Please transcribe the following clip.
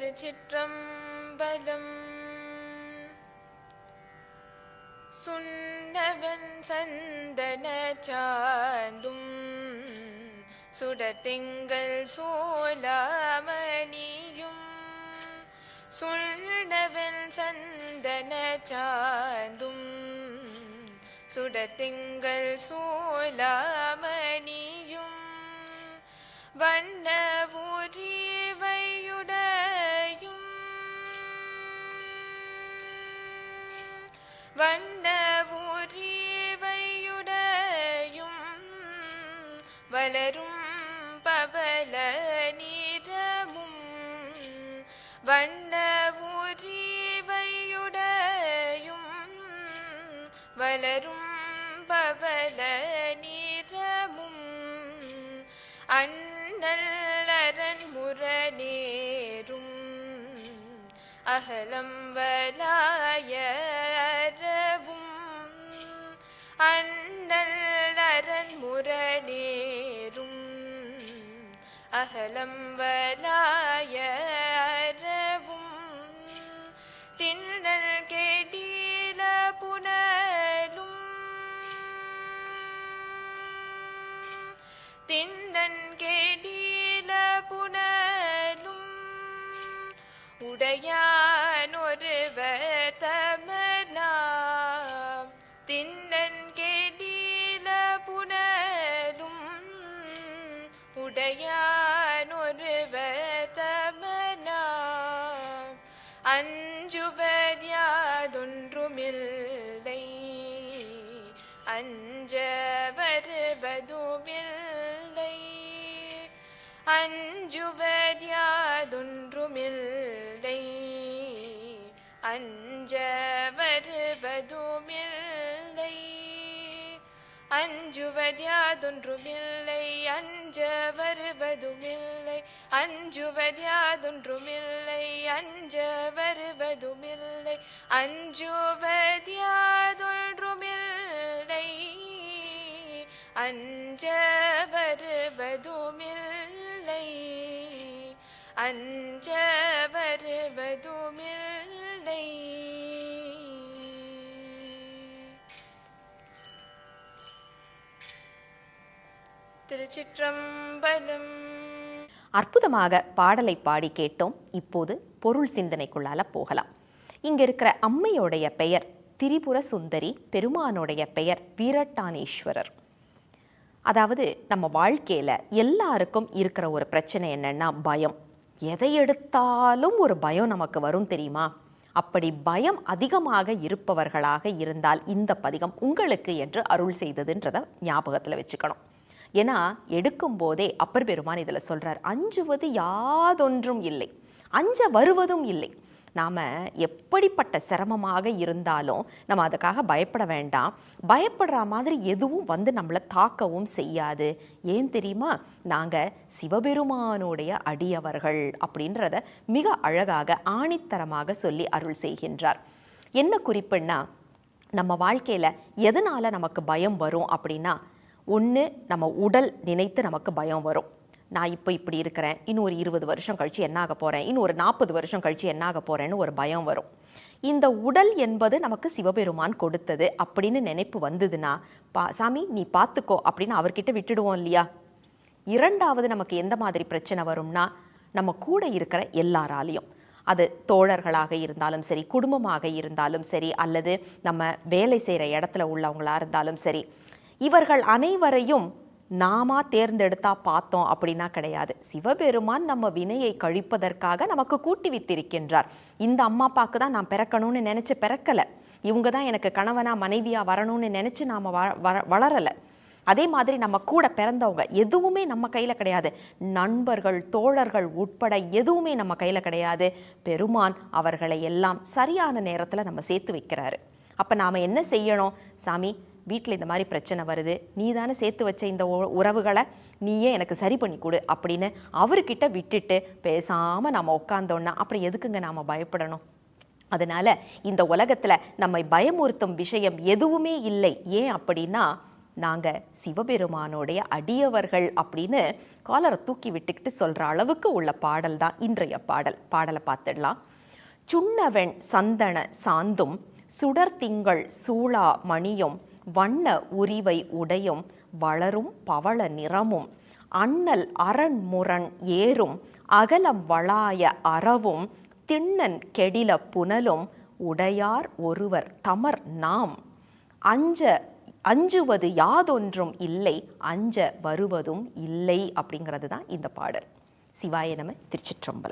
திருச்சிற்றம்பலம். சுண்ணவன் சந்தன சாந்தும் சுடத்திங்கள் சோலாமணியும் சுண்ணவன் சந்தன சாந்தும் சுடத்திங்கள் சோலாமணியும் வண்ண உரிவையுடையும் வண்ண உரிவையுடையும் வளரும் பவள நிறமும் வண்ண உரிவையுடையும் வளரும் பவள நிறமும் அண்ணல் முரணேரும் அகலம் வலாய அரவும் அண்ணல் முரணேரும் அகலம் வலாய அரவும் திண்ணல் கெடில புனலும் திண்ணன் கெடில புனலும் உடையான் ஒருவர் தமனாம் திண்ணன் கெடில புனலும் உடையான் ஒருவர் தமனாம் அஞ்சுவதியாதொன்றுமில்லை அஞ்ச வருவதுமில்லை அஞ்சுவதியாதொன்றுமில்லை அஞ்ச வருவதுமில்லை அஞ்சுவதியாதொன்றுமில்லை அஞ்ச வருவதுமில்லை அஞ்சுவதியாதொன்றுமில்லை அஞ்ச வருவதுமில்லை அஞ்சுவதியாதொன்றுமில்லை அஞ்ச வருவதுமில்லை அஞ்ச வருவதுமில்லை. திருச்சிற்றம்பலம். அற்புதமாக பாடலை பாடி கேட்டோம். இப்போது பொருள் சிந்தனைக்குள்ளால போகலாம். இங்க இருக்கிற அம்மையோடைய பெயர் திரிபுர சுந்தரி, பெருமானுடைய பெயர் வீரட்டானேஸ்வரர். அதாவது நம்ம வாழ்க்கையில எல்லாருக்கும் இருக்கிற ஒரு பிரச்சனை என்னன்னா பயம். எதை எடுத்தாலும் ஒரு பயம் நமக்கு வரும் தெரியுமா? அப்படி பயம் அதிகமாக இருப்பவர்களாக இருந்தால் இந்த பதிகம் உங்களுக்கு என்று அருள் செய்ததுன்றதை ஞாபகத்துல வச்சுக்கணும். ஏன்னா எடுக்கும் போதே அப்பர் பெருமான் இதில் சொல்றார், அஞ்சுவது யாதொன்றும் இல்லை, அஞ்ச வருவதும் இல்லை. நாம் எப்படிப்பட்ட சிரமமாக இருந்தாலும் நம்ம அதுக்காக பயப்பட வேண்டாம். பயப்படுற மாதிரி எதுவும் வந்து நம்மளை தாக்கவும் செய்யாது. ஏன் தெரியுமா? நாங்கள் சிவபெருமானுடைய அடியவர்கள் அப்படின்றத மிக அழகாக ஆணித்தரமாக சொல்லி அருள் செய்கின்றார். என்ன குறிப்புன்னா, நம்ம வாழ்க்கையில் எதனால் நமக்கு பயம் வரும் அப்படின்னா, ஒன்று நம்ம உடல் நினைத்து நமக்கு பயம் வரும். நான் இப்போ இப்படி இருக்கிறேன், இன்னும் ஒரு 20 வருஷம் கழித்து என்னாக போகிறேன், இன்னும் ஒரு 40 வருஷம் கழித்து என்னாக போகிறேன்னு ஒரு பயம் வரும். இந்த உடல் என்பது நமக்கு சிவபெருமான் கொடுத்தது அப்படின்னு நினைப்பு வந்ததுன்னா, சாமி நீ பார்த்துக்கோ அப்படின்னு அவர்கிட்ட விட்டுடுவோம் இல்லையா? இரண்டாவது நமக்கு எந்த மாதிரி பிரச்சனை வரும்னா, நம்ம கூட இருக்கிற எல்லாராலையும், அது தோழர்களாக இருந்தாலும் சரி, குடும்பமாக இருந்தாலும் சரி, அல்லது நம்ம வேலை செய்கிற இடத்துல உள்ளவங்களா இருந்தாலும் சரி, இவர்கள் அனைவரையும் நாம தேர்ந்தெடுத்தா பார்த்தோம் அப்படின்னா கிடையாது. சிவபெருமான் நம்ம வினையை கழிப்பதற்காக நமக்கு கூட்டி வைத்திருக்கின்றார். இந்த அம்மா அப்பாவுக்கு தான் நான் பிறக்கணும்னு நினைச்சு பிறக்கலை, இவங்க தான் எனக்கு கணவனா மனைவியா வரணும்னு நினைச்சு நாம வளரலை. அதே மாதிரி நம்ம கூட பிறந்தவங்க எதுவுமே நம்ம கையில கிடையாது. நண்பர்கள், தோழர்கள் உட்பட எதுவுமே நம்ம கையில கிடையாது. பெருமான் அவர்களை எல்லாம் சரியான நேரத்துல நம்ம சேர்த்து வைக்கிறாரு. அப்ப நாம என்ன செய்யணும்? சாமி, வீட்டில் இந்த மாதிரி பிரச்சனை வருது, நீ தானே சேர்த்து வச்ச இந்த உறவுகளை நீயே எனக்கு சரி பண்ணி கொடு அப்படின்னு அவர்கிட்ட விட்டுட்டு பேசாமல் நம்ம உட்காந்தோன்னா அப்புறம் எதுக்குங்க நாம் பயப்படணும்? அதனால இந்த உலகத்தில் நம்மை பயமுறுத்தும் விஷயம் எதுவுமே இல்லை. ஏன் அப்படின்னா, நாங்கள் சிவபெருமானுடைய அடியவர்கள் அப்படின்னு காலரை தூக்கி விட்டுக்கிட்டு சொல்கிற அளவுக்கு உள்ள பாடல் தான் இன்றைய பாடலை பார்த்துடலாம். சுண்ணவெண் சந்தன சாந்தும் சுடர் திங்கள் சூளா மணியும் வண்ண உரிவை உடையும் வளரும் பவள நிறமும் அண்ணல் அரண்முரண் ஏறும் அகலம் வளாய அறவும் திண்ணன் கெடில புனலும் உடையார் ஒருவர் தமர் நாம் அஞ்சுவது யாதொன்றும் இல்லை அஞ்ச வருவதும் இல்லை அப்படிங்கிறது தான் இந்த பாடல். சிவாய நம. திருச்சிற்றம்பலம்.